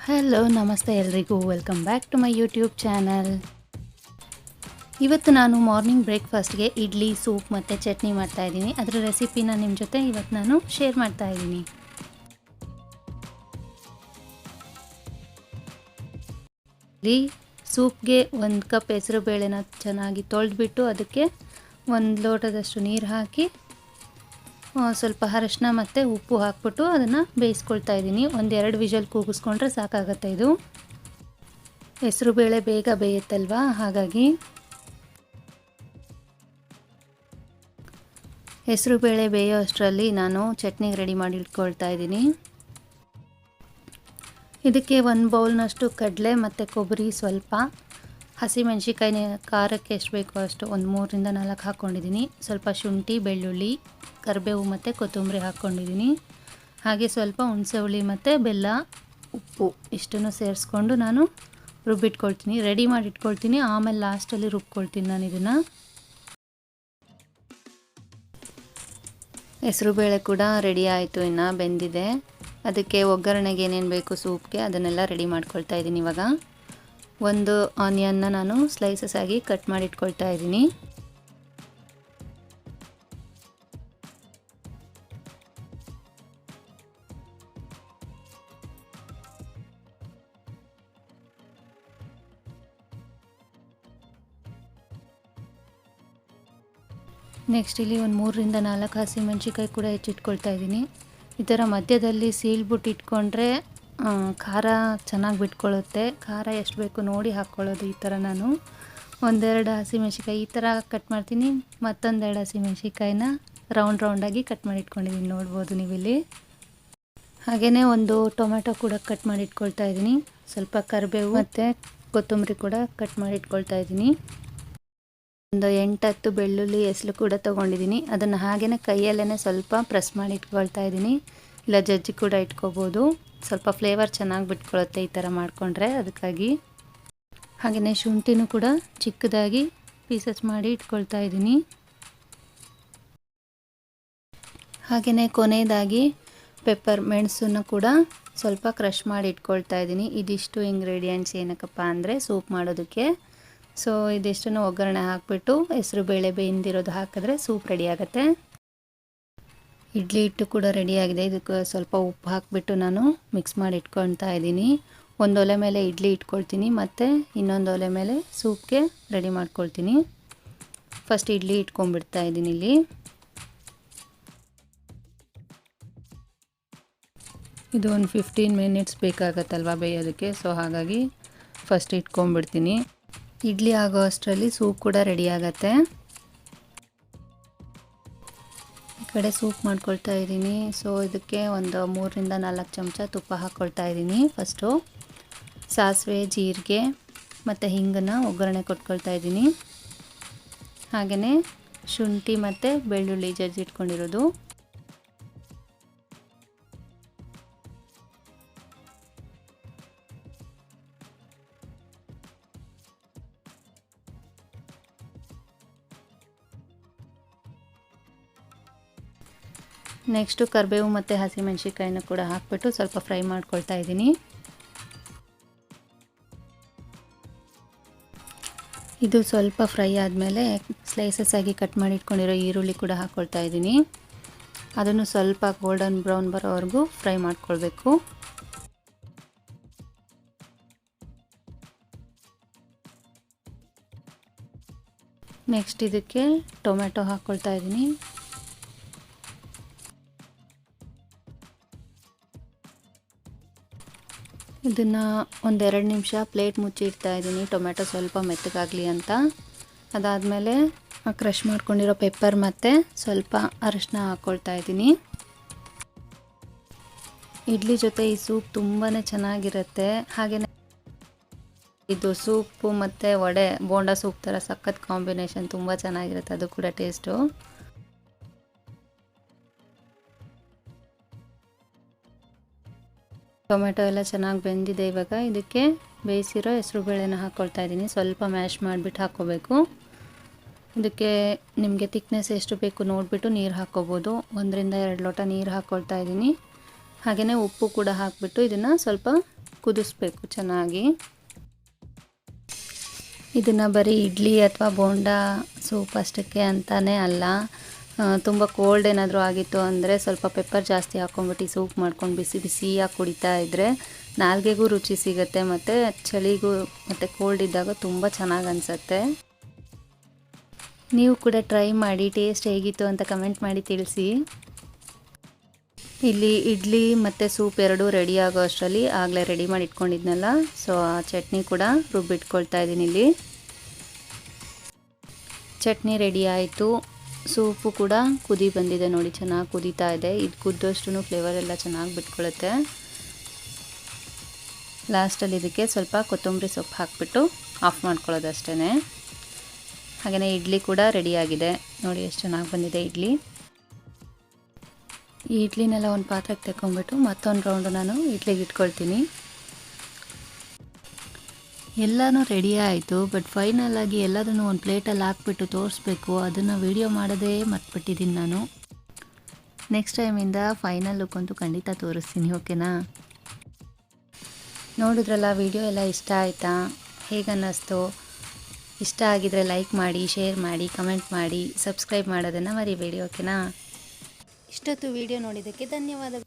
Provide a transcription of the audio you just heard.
Hello ನಮಸ್ತೆ ಎಲ್ರಿಗೂ welcome back to my YouTube channel. ಇವತ್ತು ನಾನು ಮಾರ್ನಿಂಗ್ ಬ್ರೇಕ್ಫಾಸ್ಟ್ಗೆ ಇಡ್ಲಿ, ಸೂಪ್ ಮತ್ತು ಚಟ್ನಿ ಮಾಡ್ತಾಯಿದ್ದೀನಿ. ಅದರ ರೆಸಿಪಿನ ನಿಮ್ಮ ಜೊತೆ ಇವತ್ತು ನಾನು ಶೇರ್ ಮಾಡ್ತಾಯಿದ್ದೀನಿ. ಇಲ್ಲಿ ಸೂಪ್ಗೆ 1 ಕಪ್ ಹೆಸರು ಬೇಳೆನ ಚೆನ್ನಾಗಿ ತೊಳೆದ್ಬಿಟ್ಟು ಅದಕ್ಕೆ 1 ಲೋಟದಷ್ಟು ನೀರು ಹಾಕಿ ಸ್ವಲ್ಪ ಅರಿಶಿನ ಮತ್ತು ಉಪ್ಪು ಹಾಕ್ಬಿಟ್ಟು ಅದನ್ನು ಬೇಯಿಸ್ಕೊಳ್ತಾ ಇದ್ದೀನಿ. 1-2 ವಿಷಲ್ ಕೂಗಿಸ್ಕೊಂಡ್ರೆ ಸಾಕಾಗುತ್ತೆ. ಇದು ಹೆಸರು ಬೇಳೆ ಬೇಗ ಬೇಯುತ್ತಲ್ವಾ, ಹಾಗಾಗಿ ಹೆಸರು ಬೇಳೆ ಬೇಯೋ ಅಷ್ಟರಲ್ಲಿ ನಾನು ಚಟ್ನಿಗೆ ರೆಡಿ ಮಾಡಿ ಇಟ್ಕೊಳ್ತಾ ಇದ್ದೀನಿ. ಇದಕ್ಕೆ 1 ಬೌಲ್ನಷ್ಟು ಕಡಲೆ ಮತ್ತು ಕೊಬ್ಬರಿ, ಸ್ವಲ್ಪ ಹಸಿಮೆಣ್ಸಿಕಾಯಿ ಖಾರಕ್ಕೆ ಎಷ್ಟು ಬೇಕೋ ಅಷ್ಟು 3-4 ಹಾಕ್ಕೊಂಡಿದ್ದೀನಿ. ಸ್ವಲ್ಪ ಶುಂಠಿ, ಬೆಳ್ಳುಳ್ಳಿ, ಕರಿಬೇವು ಮತ್ತು ಕೊತ್ತಂಬರಿ ಹಾಕ್ಕೊಂಡಿದ್ದೀನಿ. ಹಾಗೆ ಸ್ವಲ್ಪ ಹುಣಸೆ ಹುಳಿ ಮತ್ತು ಬೆಲ್ಲ, ಉಪ್ಪು ಇಷ್ಟನ್ನು ಸೇರಿಸ್ಕೊಂಡು ನಾನು ರುಬ್ಬಿಟ್ಕೊಳ್ತೀನಿ, ರೆಡಿ ಮಾಡಿ ಇಟ್ಕೊಳ್ತೀನಿ. ಆಮೇಲೆ ಲಾಸ್ಟಲ್ಲಿ ರುಬ್ಕೊಳ್ತೀನಿ ನಾನು ಇದನ್ನು. ಹೆಸರುಬೇಳೆ ಕೂಡ ರೆಡಿ ಆಯಿತು, ಇನ್ನು ಬೆಂದಿದೆ. ಅದಕ್ಕೆ ಒಗ್ಗರಣೆಗೆ ಏನೇನು ಬೇಕು ಸೂಪ್ಗೆ ಅದನ್ನೆಲ್ಲ ರೆಡಿ ಮಾಡ್ಕೊಳ್ತಾ ಇದ್ದೀನಿ. ಇವಾಗ 1 ಆನಿಯನ್ನ ನಾನು ಸ್ಲೈಸಸ್ ಆಗಿ ಕಟ್ ಮಾಡಿ ಇಟ್ಕೊಳ್ತಾ ಇದ್ದೀನಿ. ನೆಕ್ಸ್ಟ್ ಇಲ್ಲಿ 3-4 ಹಸಿಮೆಣ್ಸಿಕಾಯಿ ಕೂಡ ಹೆಚ್ಚಿಟ್ಕೊಳ್ತಾ ಇದ್ದೀನಿ. ಈ ಥರ ಮಧ್ಯದಲ್ಲಿ ಸೀಳ್ಬಿಟ್ಟು ಇಟ್ಕೊಂಡ್ರೆ ಖಾರ ಚೆನ್ನಾಗಿ ಬಿಟ್ಕೊಳ್ಳುತ್ತೆ. ಖಾರ ಎಷ್ಟು ಬೇಕು ನೋಡಿ ಹಾಕ್ಕೊಳ್ಳೋದು. ಈ ಥರ ನಾನು 1-2 ಹಸಿಮೆಣ್ಸಿಕಾಯಿ ಈ ಥರ ಕಟ್ ಮಾಡ್ತೀನಿ. ಮತ್ತೊಂದು 2 ಹಸಿಮೆಣ್ಸಿಕಾಯಿನ ರೌಂಡಾಗಿ ಕಟ್ ಮಾಡಿ ಇಟ್ಕೊಂಡಿದ್ದೀನಿ, ನೋಡ್ಬೋದು ನೀವಿಲ್ಲಿ. ಹಾಗೆಯೇ 1 ಟೊಮೆಟೊ ಕೂಡ ಕಟ್ ಮಾಡಿ ಇಟ್ಕೊಳ್ತಾ ಇದ್ದೀನಿ. ಸ್ವಲ್ಪ ಕರಿಬೇವು ಮತ್ತು ಕೊತ್ತಂಬರಿ ಕೂಡ ಕಟ್ ಮಾಡಿ ಇಟ್ಕೊಳ್ತಾ ಇದ್ದೀನಿ. 8-10 ಬೆಳ್ಳುಳ್ಳಿ ಎಸಳು ಕೂಡ ತೊಗೊಂಡಿದ್ದೀನಿ. ಅದನ್ನು ಹಾಗೆಯೇ ಕೈಯಲ್ಲೇ ಸ್ವಲ್ಪ ಪ್ರೆಸ್ ಮಾಡಿ ಇಟ್ಕೊಳ್ತಾ ಇದ್ದೀನಿ. ಇಲ್ಲ ಜಜ್ಜಿ ಕೂಡ ಇಟ್ಕೋಬೋದು, ಸ್ವಲ್ಪ ಫ್ಲೇವರ್ ಚೆನ್ನಾಗಿ ಬಿಟ್ಕೊಳ್ಳುತ್ತೆ ಈ ಥರ ಮಾಡಿಕೊಂಡ್ರೆ, ಅದಕ್ಕಾಗಿ. ಹಾಗೆಯೇ ಶುಂಠಿನೂ ಕೂಡ ಚಿಕ್ಕದಾಗಿ ಪೀಸಸ್ ಮಾಡಿ ಇಟ್ಕೊಳ್ತಾ ಇದ್ದೀನಿ. ಹಾಗೆಯೇ ಕೊನೆಯದಾಗಿ ಪೆಪ್ಪರ್, ಮೆಣಸನ್ನು ಕೂಡ ಸ್ವಲ್ಪ ಕ್ರಷ್ ಮಾಡಿ ಇಟ್ಕೊಳ್ತಾ ಇದ್ದೀನಿ. ಇದಿಷ್ಟು ಇಂಗ್ರೀಡಿಯೆಂಟ್ಸ್ ಏನಕ್ಕಪ್ಪ ಅಂದರೆ ಸೂಪ್ ಮಾಡೋದಕ್ಕೆ. ಸೊ ಇದಿಷ್ಟನ್ನು ಒಗ್ಗರಣೆ ಹಾಕಿಬಿಟ್ಟು ಹೆಸರು ಬೇಳೆ ಬೇಯಿಂದಿರೋದು ಹಾಕಿದ್ರೆ ಸೂಪ್ ರೆಡಿ ಆಗುತ್ತೆ. ಇಡ್ಲಿ ಹಿಟ್ಟು ಕೂಡ ರೆಡಿಯಾಗಿದೆ. ಇದಕ್ಕೆ ಸ್ವಲ್ಪ ಉಪ್ಪು ಹಾಕಿಬಿಟ್ಟು ನಾನು ಮಿಕ್ಸ್ ಮಾಡಿ ಇಟ್ಕೊಳ್ತಾ ಇದ್ದೀನಿ. 1 ಒಲೆ ಮೇಲೆ ಇಡ್ಲಿ ಇಟ್ಕೊಳ್ತೀನಿ ಮತ್ತು ಇನ್ನೊಂದು ಒಲೆ ಮೇಲೆ ಸೂಪ್ಗೆ ರೆಡಿ ಮಾಡ್ಕೊಳ್ತೀನಿ. ಫಸ್ಟ್ ಇಡ್ಲಿ ಇಟ್ಕೊಂಡ್ಬಿಡ್ತಾ ಇದ್ದೀನಿ ಇಲ್ಲಿ. ಇದು 15 ಮಿನಿಟ್ಸ್ ಬೇಕಾಗತ್ತಲ್ವ ಬೇಯೋದಕ್ಕೆ, ಸೊ ಹಾಗಾಗಿ ಫಸ್ಟ್ ಇಟ್ಕೊಂಡ್ಬಿಡ್ತೀನಿ. ಇಡ್ಲಿ ಆಗೋ ಅಷ್ಟರಲ್ಲಿ ಸೂಪ್ ಕೂಡ ರೆಡಿ ಆಗುತ್ತೆ. ಈ ಕಡೆ ಸೂಪ್ ಮಾಡ್ಕೊಳ್ತಾ ಇದ್ದೀನಿ. ಸೊ ಇದಕ್ಕೆ 3-4 ಚಮಚ ತುಪ್ಪ ಹಾಕ್ಕೊಳ್ತಾ ಇದ್ದೀನಿ. ಫಸ್ಟು ಸಾಸಿವೆ, ಜೀರಿಗೆ ಮತ್ತು ಹಿಂಗನ್ನು ಒಗ್ಗರಣೆ ಕೊಟ್ಕೊಳ್ತಾ ಇದ್ದೀನಿ. ಹಾಗೆಯೇ ಶುಂಠಿ ಮತ್ತು ಬೆಳ್ಳುಳ್ಳಿ ಜಜ್ಜಿಟ್ಕೊಂಡಿರೋದು, ನೆಕ್ಸ್ಟು ಕರಿಬೇವು ಮತ್ತು ಹಸಿಮೆಣ್ಸಿಕಾಯಿನ ಕೂಡ ಹಾಕ್ಬಿಟ್ಟು ಸ್ವಲ್ಪ ಫ್ರೈ ಮಾಡ್ಕೊಳ್ತಾ ಇದ್ದೀನಿ. ಇದು ಸ್ವಲ್ಪ ಫ್ರೈ ಆದಮೇಲೆ ಸ್ಲೈಸಸ್ ಆಗಿ ಕಟ್ ಮಾಡಿ ಇಟ್ಕೊಂಡಿರೋ ಈರುಳ್ಳಿ ಕೂಡ ಹಾಕ್ಕೊಳ್ತಾ ಇದ್ದೀನಿ. ಅದನ್ನು ಸ್ವಲ್ಪ ಗೋಲ್ಡನ್ ಬ್ರೌನ್ ಬರೋವರೆಗೂ ಫ್ರೈ ಮಾಡ್ಕೊಳ್ಬೇಕು. ನೆಕ್ಸ್ಟ್ ಇದಕ್ಕೆ ಟೊಮೆಟೊ ಹಾಕ್ಕೊಳ್ತಾ ಇದ್ದೀನಿ. ಇದನ್ನು 1-2 ನಿಮಿಷ ಪ್ಲೇಟ್ ಮುಚ್ಚಿಡ್ತಾ ಇದ್ದೀನಿ, ಟೊಮೆಟೊ ಸ್ವಲ್ಪ ಮೆತ್ತಗಾಗಲಿ ಅಂತ. ಅದಾದಮೇಲೆ ಕ್ರಷ್ ಮಾಡ್ಕೊಂಡಿರೋ ಪೆಪ್ಪರ್ ಮತ್ತು ಸ್ವಲ್ಪ ಅರಿಶಿನ ಹಾಕ್ಕೊಳ್ತಾ ಇದ್ದೀನಿ. ಇಡ್ಲಿ ಜೊತೆ ಈ ಸೂಪ್ ತುಂಬಾ ಚೆನ್ನಾಗಿರುತ್ತೆ. ಹಾಗೆಯೇ ಇದು ಸೂಪು ಮತ್ತು ವಡೆ, ಬೋಂಡಾ ಸೂಪ್ ಥರ ಸಖತ್ ಕಾಂಬಿನೇಷನ್, ತುಂಬ ಚೆನ್ನಾಗಿರುತ್ತೆ ಅದು ಕೂಡ ಟೇಸ್ಟು. ಟೊಮೆಟೊ ಎಲ್ಲ ಚೆನ್ನಾಗಿ ಬೆಂದಿದೆ. ಇವಾಗ ಇದಕ್ಕೆ ಬೇಯಿಸಿರೋ ಹೆಸರು ಬೇಳೆನ ಹಾಕ್ಕೊಳ್ತಾ ಇದ್ದೀನಿ. ಸ್ವಲ್ಪ ಮ್ಯಾಶ್ ಮಾಡಿಬಿಟ್ಟು ಹಾಕ್ಕೋಬೇಕು. ಇದಕ್ಕೆ ನಿಮಗೆ ತಿಕ್ನೆಸ್ ಎಷ್ಟು ಬೇಕು ನೋಡಿಬಿಟ್ಟು ನೀರು ಹಾಕ್ಕೋಬೋದು. 1-2 ಲೋಟ ನೀರು ಹಾಕ್ಕೊಳ್ತಾ ಇದ್ದೀನಿ. ಹಾಗೆಯೇ ಉಪ್ಪು ಕೂಡ ಹಾಕಿಬಿಟ್ಟು ಇದನ್ನು ಸ್ವಲ್ಪ ಕುದಿಸ್ಬೇಕು ಚೆನ್ನಾಗಿ. ಇದನ್ನು ಬರೀ ಇಡ್ಲಿ ಅಥವಾ ಬೋಂಡಾ ಸೂಪ್ ಅಷ್ಟಕ್ಕೆ ಅಂತಲೇ ಅಲ್ಲ, ತುಂಬ ಕೋಲ್ಡ್ ಏನಾದರೂ ಆಗಿತ್ತು ಅಂದರೆ ಸ್ವಲ್ಪ ಪೆಪ್ಪರ್ ಜಾಸ್ತಿ ಹಾಕ್ಕೊಂಬಿಟ್ಟು ಸೂಪ್ ಮಾಡ್ಕೊಂಡು ಬಿಸಿ ಬಿಸಿಯಾಗಿ ಕುಡಿತಾ ಇದ್ದರೆ ನಾಲ್ಗೆಗೂ ರುಚಿ ಸಿಗುತ್ತೆ, ಮತ್ತು ಚಳಿಗೂ ಮತ್ತು ಕೋಲ್ಡ್ ಇದ್ದಾಗ ತುಂಬ ಚೆನ್ನಾಗಿ ಅನಿಸುತ್ತೆ. ನೀವು ಕೂಡ ಟ್ರೈ ಮಾಡಿ, ಟೇಸ್ಟ್ ಹೇಗಿತ್ತು ಅಂತ ಕಮೆಂಟ್ ಮಾಡಿ ತಿಳಿಸಿ. ಇಲ್ಲಿ ಇಡ್ಲಿ ಮತ್ತು ಸೂಪ್ ಎರಡೂ ರೆಡಿ ಆಗೋ ಅಷ್ಟರಲ್ಲಿ ಆಗಲೇ ರೆಡಿ ಮಾಡಿ ಇಟ್ಕೊಂಡಿದ್ನಲ್ಲ, ಸೊ ಆ ಚಟ್ನಿ ಕೂಡ ರುಬ್ಬಿಟ್ಕೊಳ್ತಾ ಇದ್ದೀನಿ. ಇಲ್ಲಿ ಚಟ್ನಿ ರೆಡಿ ಆಯಿತು. ಸೂಪು ಕೂಡ ಕುದಿ ಬಂದಿದೆ ನೋಡಿ, ಚೆನ್ನಾಗಿ ಕುದೀತಾ ಇದೆ. ಇದು ಕುದ್ದಷ್ಟು ಫ್ಲೇವರ್ ಎಲ್ಲ ಚೆನ್ನಾಗಿ ಬಿಟ್ಕೊಳ್ಳುತ್ತೆ. ಲಾಸ್ಟಲ್ಲಿ ಇದಕ್ಕೆ ಸ್ವಲ್ಪ ಕೊತ್ತಂಬರಿ ಸೊಪ್ಪು ಹಾಕಿಬಿಟ್ಟು ಆಫ್ ಮಾಡ್ಕೊಳ್ಳೋದು ಅಷ್ಟೇ. ಹಾಗೆಯೇ ಇಡ್ಲಿ ಕೂಡ ರೆಡಿಯಾಗಿದೆ ನೋಡಿ, ಎಷ್ಟು ಚೆನ್ನಾಗಿ ಬಂದಿದೆ ಇಡ್ಲಿ. ಈ ಇಡ್ಲಿನೆಲ್ಲ ಒಂದು ಪಾತ್ರೆಗೆ ತೆಕ್ಕೊಂಬಿಟ್ಟು ಮತ್ತೊಂದು ರೌಂಡು ನಾನು ಇಡ್ಲಿಗೆ ಇಟ್ಕೊಳ್ತೀನಿ. ಎಲ್ಲನೂ ರೆಡಿ ಆಯಿತು, ಬಟ್ ಫೈನಲಾಗಿ ಎಲ್ಲದನ್ನು ಒಂದು ಪ್ಲೇಟಲ್ಲಿ ಹಾಕ್ಬಿಟ್ಟು ತೋರಿಸ್ಬೇಕು, ಅದನ್ನು ವೀಡಿಯೋ ಮಾಡೋದೇ ಮರ್ತ್ಬಿಟ್ಟಿದ್ದೀನಿ ನಾನು. ನೆಕ್ಸ್ಟ್ ಟೈಮಿಂದ ಫೈನಲ್ ಲುಕ್ ಅಂತೂ ಖಂಡಿತ ತೋರಿಸ್ತೀನಿ, ಓಕೆನಾ? ನೋಡಿದ್ರಲ್ಲ, ವಿಡಿಯೋ ಎಲ್ಲ ಇಷ್ಟ ಆಯಿತಾ? ಹೇಗನ್ನಿಸ್ತು? ಇಷ್ಟ ಆಗಿದರೆ ಲೈಕ್ ಮಾಡಿ, ಶೇರ್ ಮಾಡಿ, ಕಮೆಂಟ್ ಮಾಡಿ, ಸಬ್ಸ್ಕ್ರೈಬ್ ಮಾಡೋದನ್ನು ಮರಿಬೇಡಿ, ಓಕೆನಾ? ಇಷ್ಟೊತ್ತು ವಿಡಿಯೋ ನೋಡಿದ್ದಕ್ಕೆ ಧನ್ಯವಾದಗಳು.